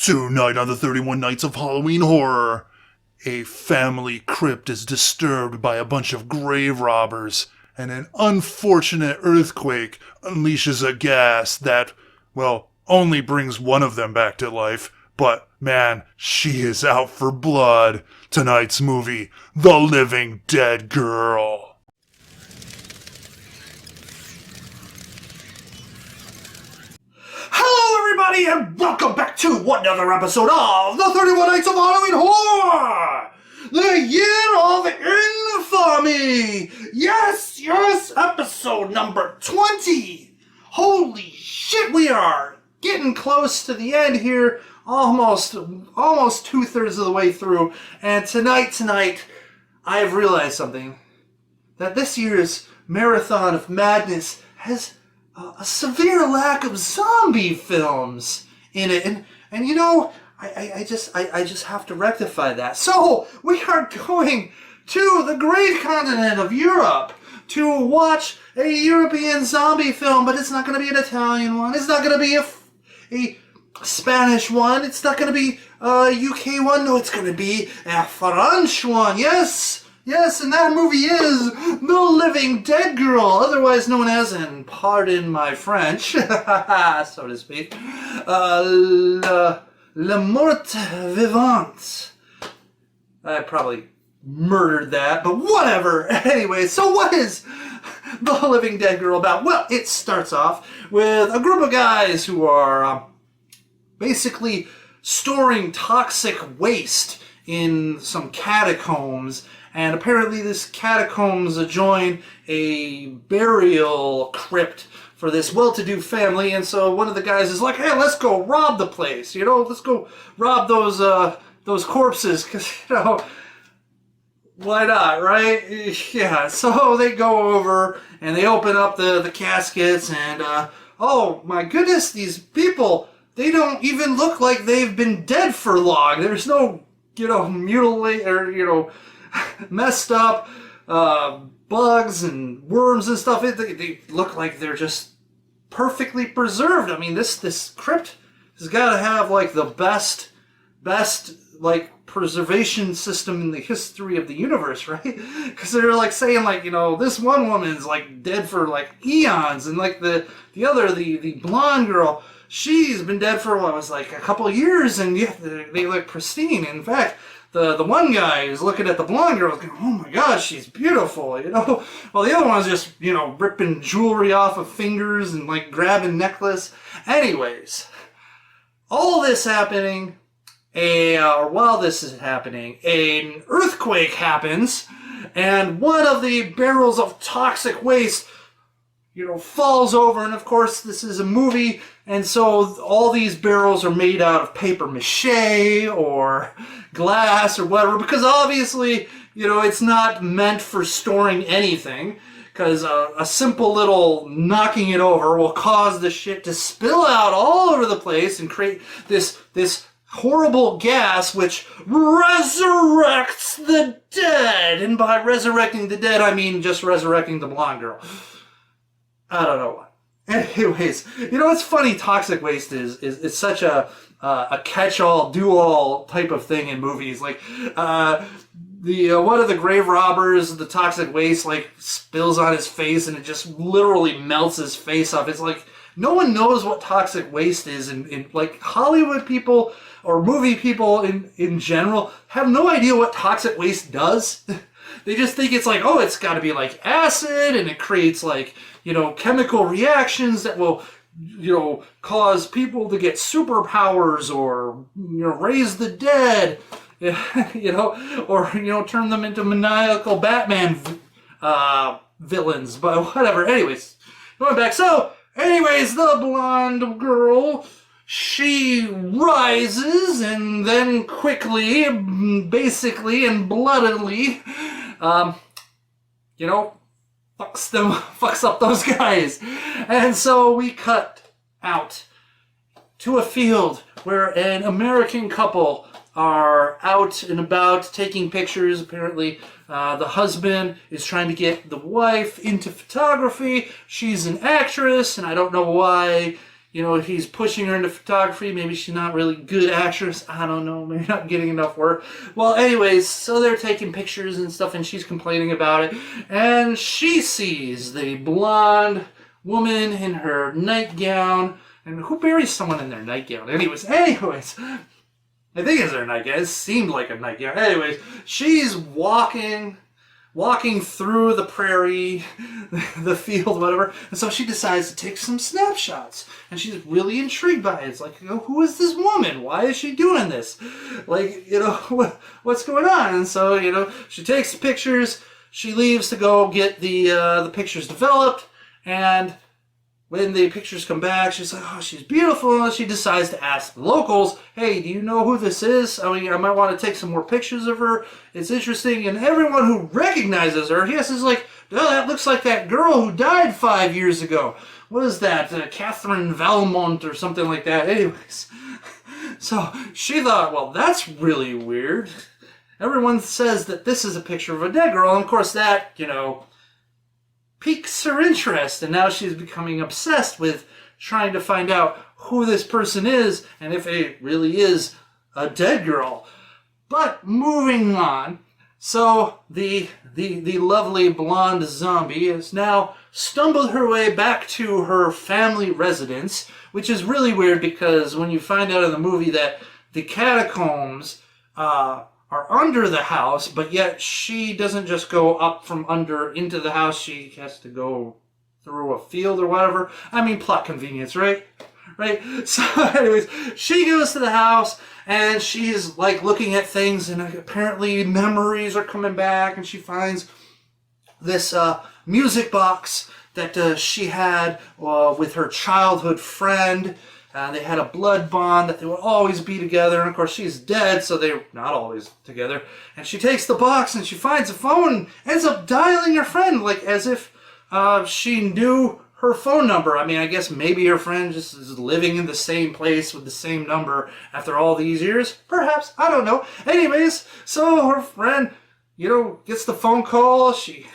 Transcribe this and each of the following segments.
Tonight on the 31 Nights of Halloween Horror, a family crypt is disturbed by a bunch of grave robbers, and an unfortunate earthquake unleashes a gas that, well, only brings one of them back to life. But, man, she is out for blood. Tonight's movie, The Living Dead Girl. Hello everybody and welcome back to another episode of the 31 Nights of Halloween Horror! The Year of Infamy! Yes, episode number 20! Holy shit, we are getting close to the end here, almost 2/3 of the way through, and tonight, I have realized something, that this year's Marathon of Madness has a severe lack of zombie films in it, and you know, I just have to rectify that. So we are going to the great continent of Europe to watch a European zombie film, but it's not going to be an Italian one. It's not going to be a Spanish one. It's not going to be a UK one. No, it's going to be a French one. Yes, and that movie is The Living Dead Girl, otherwise known as, and pardon my French, so to speak, La Morte Vivante. I probably murdered that, but whatever. Anyway, so what is The Living Dead Girl about? Well, it starts off with a group of guys who are basically storing toxic waste in some catacombs. And apparently this catacombs adjoin a burial crypt for this well-to-do family. And so one of the guys is like, hey, let's go rob the place. You know, let's go rob those corpses. Because, you know, why not, right? Yeah, so they go over and they open up the caskets. And, oh, my goodness, these people, they don't even look like they've been dead for long. There's no, you know, mutilate or, you know, messed up bugs and worms and stuff. They look like they're just perfectly preserved. I mean, this crypt has got to have like the best like preservation system in the history of the universe, right? Because they're like saying like, you know, this one woman's like dead for like eons, and like the other, the blonde girl, she's been dead for what was like a couple of years, and yeah, they look pristine. In fact, the one guy is looking at the blonde girl going, oh my gosh, she's beautiful, you know? Well, the other one's just, you know, ripping jewelry off of fingers and, like, grabbing necklace. Anyways, all this happening, while this is happening, an earthquake happens, and one of the barrels of toxic waste, you know, falls over, and of course this is a movie, and so all these barrels are made out of paper mache or glass or whatever, because obviously, you know, it's not meant for storing anything, because a simple little knocking it over will cause the shit to spill out all over the place and create this horrible gas which resurrects the dead. And by resurrecting the dead, I mean just resurrecting the blonde girl. I don't know what. Anyways, you know what's funny? Toxic waste is such a catch-all, do-all type of thing in movies. Like one of the grave robbers, the toxic waste like spills on his face, and it just literally melts his face off. It's like no one knows what toxic waste is, and like Hollywood people or movie people in general have no idea what toxic waste does. They just think it's like, oh, it's got to be like acid, and it creates like, you know, chemical reactions that will, you know, cause people to get superpowers or, you know, raise the dead, you know, or, you know, turn them into maniacal Batman villains, but whatever. Anyways, going back. So, anyways, the blonde girl, she rises and then quickly, basically and bloodily, you know, fucks up those guys. And so we cut out to a field where an American couple are out and about taking pictures. Apparently, the husband is trying to get the wife into photography. She's an actress, and I don't know why he's pushing her into photography. Maybe she's not really good actress. I don't know. Maybe not getting enough work. Well, anyways, so they're taking pictures and stuff, and she's complaining about it. And she sees the blonde woman in her nightgown. And who buries someone in their nightgown? Anyways. I think it's her nightgown. It seemed like a nightgown. Anyways, she's walking through the prairie, the field, whatever. And so she decides to take some snapshots. And she's really intrigued by it. It's like, who is this woman? Why is she doing this? Like, what's going on? And so, she takes the pictures. She leaves to go get the pictures developed. And when the pictures come back, she's like, oh, she's beautiful. And she decides to ask the locals, hey, do you know who this is? I mean, I might want to take some more pictures of her. It's interesting. And everyone who recognizes her, yes, is like, oh, that looks like that girl who died 5 years ago. What is that? Catherine Valmont or something like that. Anyways, so she thought, well, that's really weird. Everyone says that this is a picture of a dead girl. And of course that, piques her interest, and now she's becoming obsessed with trying to find out who this person is and if it really is a dead girl. But moving on, so the lovely blonde zombie has now stumbled her way back to her family residence, which is really weird because when you find out in the movie that the catacombs are under the house, but yet she doesn't just go up from under into the house. She has to go through a field or whatever. I mean, plot convenience, right? Right? So anyways, she goes to the house and she's like looking at things, and apparently memories are coming back, and she finds this music box that she had with her childhood friend. They had a blood bond that they would always be together. And of course, she's dead, so they're not always together. And she takes the box and she finds a phone and ends up dialing her friend, like as if she knew her phone number. I mean, I guess maybe her friend just is living in the same place with the same number after all these years. Perhaps. I don't know. Anyways, so her friend, gets the phone call. She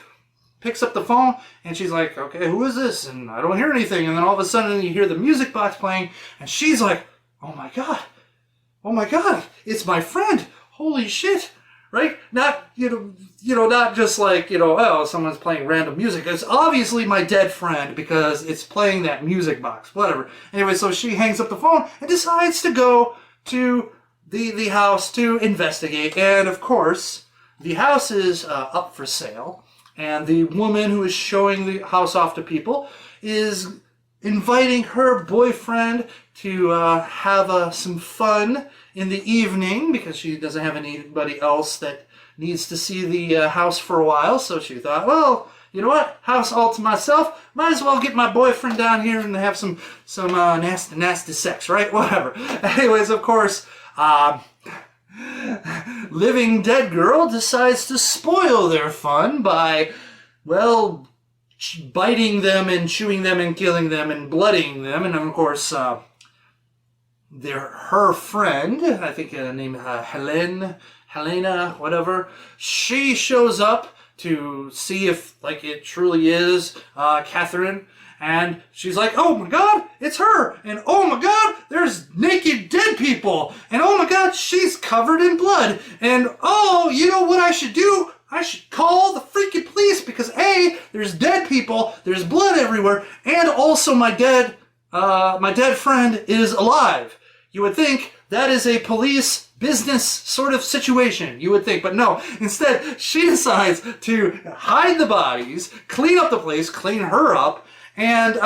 picks up the phone, and she's like, okay, who is this? And I don't hear anything. And then all of a sudden you hear the music box playing, and she's like, oh my god, it's my friend. Holy shit. Right? Not, not just like, oh, someone's playing random music. It's obviously my dead friend because it's playing that music box, whatever. Anyway, so she hangs up the phone and decides to go to the house to investigate. And of course, the house is up for sale. And the woman who is showing the house off to people is inviting her boyfriend to have some fun in the evening because she doesn't have anybody else that needs to see the house for a while. So she thought, well, you know what? House all to myself. Might as well get my boyfriend down here and have some nasty sex, right? Whatever. Anyways, of course, living dead girl decides to spoil their fun by, well, biting them and chewing them and killing them and blooding them. And of course, her friend, I think named Helena, whatever, she shows up to see if, like, it truly is Catherine. And she's like, oh my god, it's her! And oh my god, there's naked dead people! And oh my god, she's covered in blood! And oh, you know what I should do? I should call the freaking police because A, there's dead people, there's blood everywhere, and also my dead friend is alive. You would think that is a police business sort of situation, you would think, but no. Instead, she decides to hide the bodies, clean up the place, clean her up, and,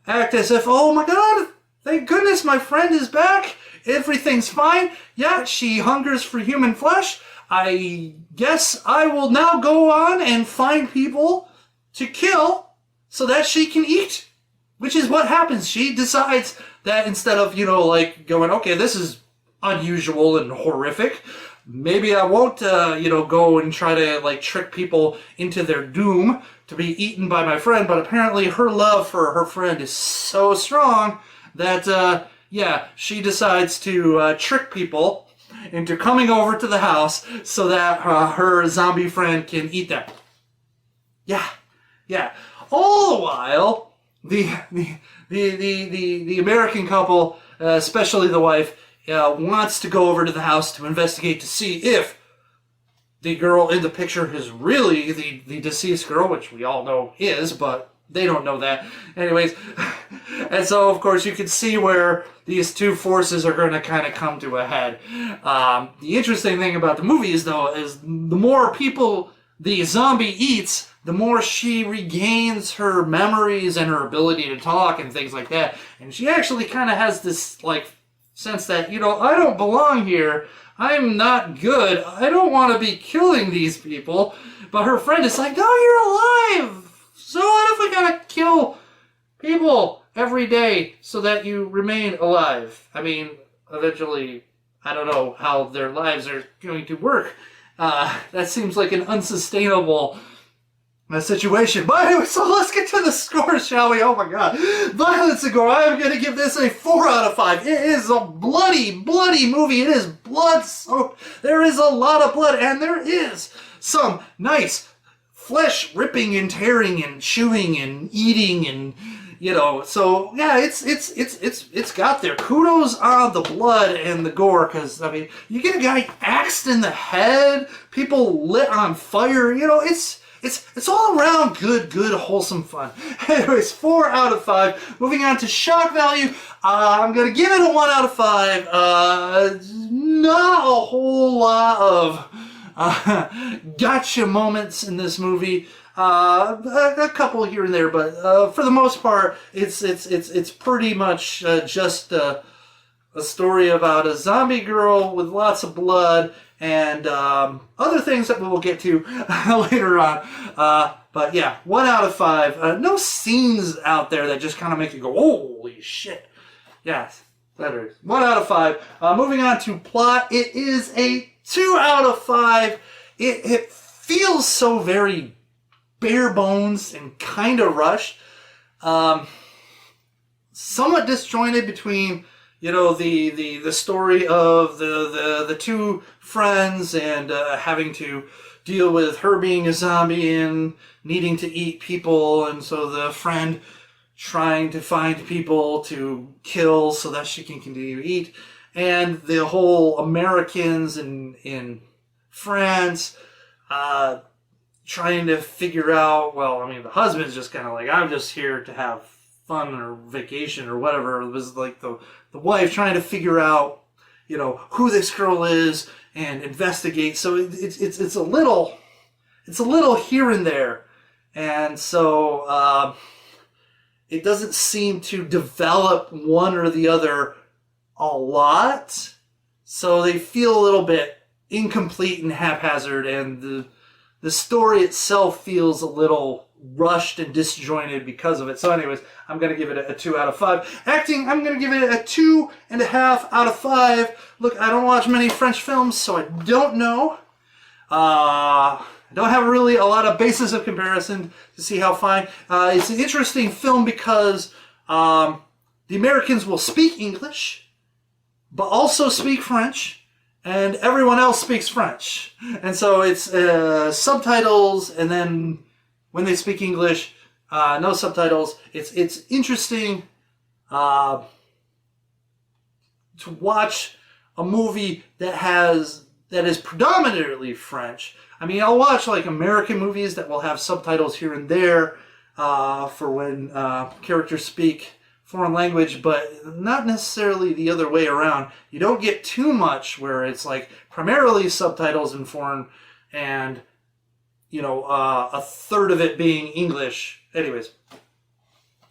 act as if, oh my god, thank goodness my friend is back. Everything's fine. Yeah, she hungers for human flesh. I guess I will now go on and find people to kill so that she can eat. Which is what happens. She decides that instead of, going, okay, this is unusual and horrific, maybe I won't, go and try to, trick people into their doom to be eaten by my friend. But apparently her love for her friend is so strong that, she decides to trick people into coming over to the house so that her zombie friend can eat them. Yeah. All the while, the the American couple, especially the wife, wants to go over to the house to investigate to see if the girl in the picture is really the deceased girl, which we all know is, but they don't know that. Anyways, and so, of course, you can see where these two forces are going to kind of come to a head. The interesting thing about the movies, though, is the more people the zombie eats, the more she regains her memories and her ability to talk and things like that. And she actually kind of has this, like, sense that, I don't belong here. I'm not good. I don't want to be killing these people. But her friend is like, no, you're alive. So what if we gotta kill people every day so that you remain alive? I mean, eventually, I don't know how their lives are going to work. That seems like an unsustainable situation. But anyway, so let's get to the score, shall we? Oh my god. Violence and Gore. I'm going to give this a 4 out of 5. It is a bloody, bloody movie. It is blood-soaked. There is a lot of blood, and there is some nice flesh ripping and tearing and chewing and eating and, so yeah, it's got there. Kudos on the blood and the gore, because, I mean, you get a guy axed in the head, people lit on fire, it's all around good, wholesome fun. Anyways, 4 out of 5. Moving on to shock value, I'm going to give it a 1 out of 5. Not a whole lot of gotcha moments in this movie. A couple here and there, but for the most part, it's pretty much just a story about a zombie girl with lots of blood and other things that we will get to later on. But yeah, 1 out of 5. No scenes out there that just kind of make you go, holy shit. Yes, that is 1 out of 5. Moving on to plot, it is a 2 out of 5. It feels so very bare bones and kind of rushed. Somewhat disjointed between, the story of the two friends and having to deal with her being a zombie and needing to eat people, and so the friend trying to find people to kill so that she can continue to eat, and the whole Americans in France trying to figure out, the husband's just kind of like, I'm just here to have fun or vacation or whatever. It was like the wife trying to figure out, who this girl is and investigate. So it's a little here and there. And so it doesn't seem to develop one or the other a lot. So they feel a little bit incomplete and haphazard, and the story itself feels a little rushed and disjointed because of it. So anyways, I'm going to give it a 2 out of 5. Acting, I'm going to give it a 2.5 out of 5. Look, I don't watch many French films, so I don't know. I don't have really a lot of basis of comparison to see how fine. It's an interesting film because the Americans will speak English, but also speak French. And everyone else speaks French. And so it's subtitles, and then when they speak English, no subtitles. It's interesting to watch a movie that is predominantly French. I mean, I'll watch like American movies that will have subtitles here and there for when characters speak foreign language, but not necessarily the other way around. You don't get too much where it's like primarily subtitles in foreign and, a third of it being English. Anyways,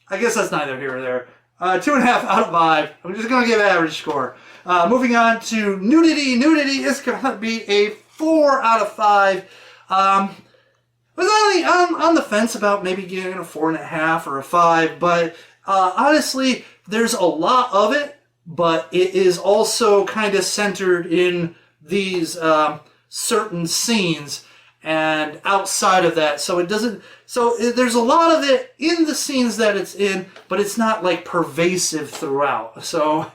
I guess that's neither here or there. 2.5 out of 5. I'm just going to give an average score. Moving on to Nudity. Nudity is going to be a 4 out of 5. I was only on the fence about maybe giving it a 4.5 or a 5, but honestly, there's a lot of it, but it is also kind of centered in these certain scenes and outside of that. So there's a lot of it in the scenes that it's in, but it's not like pervasive throughout. So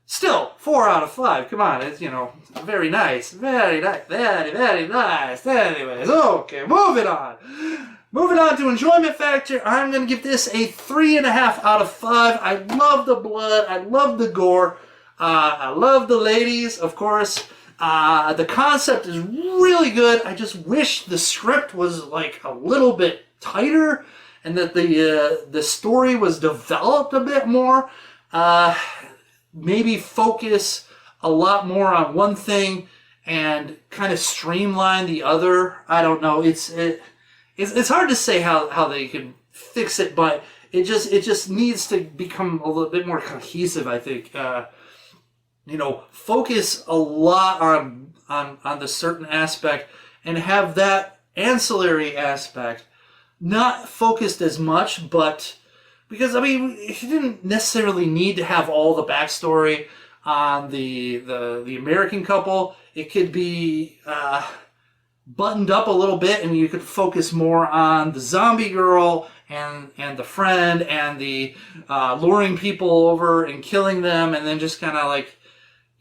still 4 out of 5. Come on, it's very nice, very nice, very nice. Anyways, okay, moving on. Moving on to enjoyment factor, I'm going to give this a 3.5 out of 5. I love the blood. I love the gore. I love the ladies, of course. The concept is really good. I just wish the script was like a little bit tighter and that the story was developed a bit more. Maybe focus a lot more on one thing and kind of streamline the other. I don't know. It's hard to say how they can fix it, but it just needs to become a little bit more cohesive, I think. Focus a lot on the certain aspect and have that ancillary aspect not focused as much, but because you didn't necessarily need to have all the backstory on the American couple. It could be buttoned up a little bit, and you could focus more on the zombie girl and the friend and the luring people over and killing them, and then just kind of like,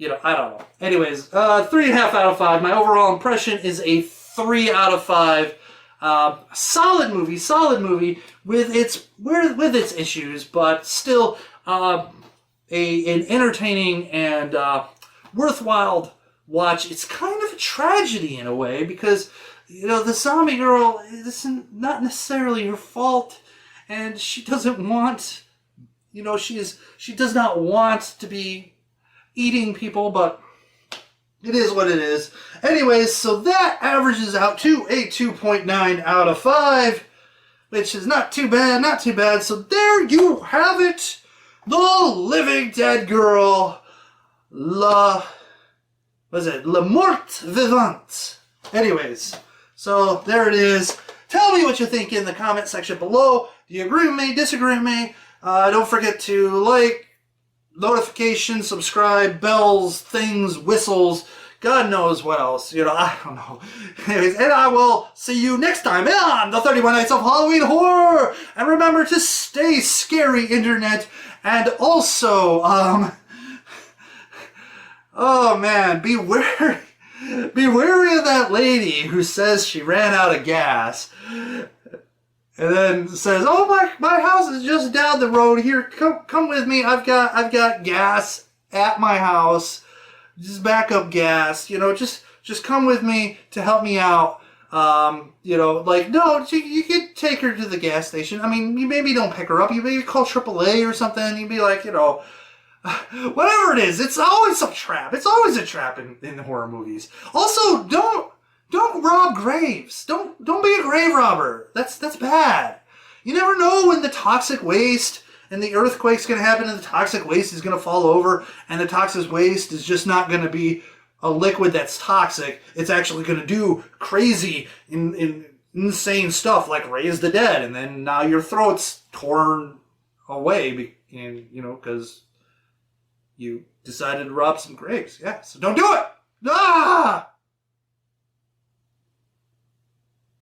I don't know. Anyways, 3.5 out of 5. My overall impression is a 3 out of 5. Solid movie with its issues, but still an entertaining and worthwhile watch. It's kind of a tragedy in a way because the zombie girl, this is not necessarily her fault, and she doesn't want, she does not want to be eating people, but it is what it is. Anyways, so that averages out to a 2.9 out of 5, which is not too bad. So there you have it. The Living Dead Girl. La Morte Vivante. Anyways, so there it is. Tell me what you think in the comment section below. Do you agree with me? Disagree with me? Don't forget to like, notifications, subscribe, bells, things, whistles, God knows what else. I don't know. Anyways, and I will see you next time on the 31 Nights of Halloween Horror. And remember to stay scary, internet. And also, oh man, be wary of that lady who says she ran out of gas. And then says, "Oh, my house is just down the road. Here, come with me. I've got gas at my house. Just backup gas. Just come with me to help me out. No, you could take her to the gas station. You maybe don't pick her up. You maybe call AAA or something. You'd be like, whatever it is. It's always a trap. It's always a trap in horror movies. Also, don't rob graves. Don't be a grave robber. That's bad. You never know when the toxic waste and the earthquake's going to happen and the toxic waste is going to fall over, and the toxic waste is just not going to be a liquid that's toxic. It's actually going to do crazy, insane stuff like raise the dead, and then now your throat's torn away, because you decided to rob some graves. Yeah, so don't do it. Ah!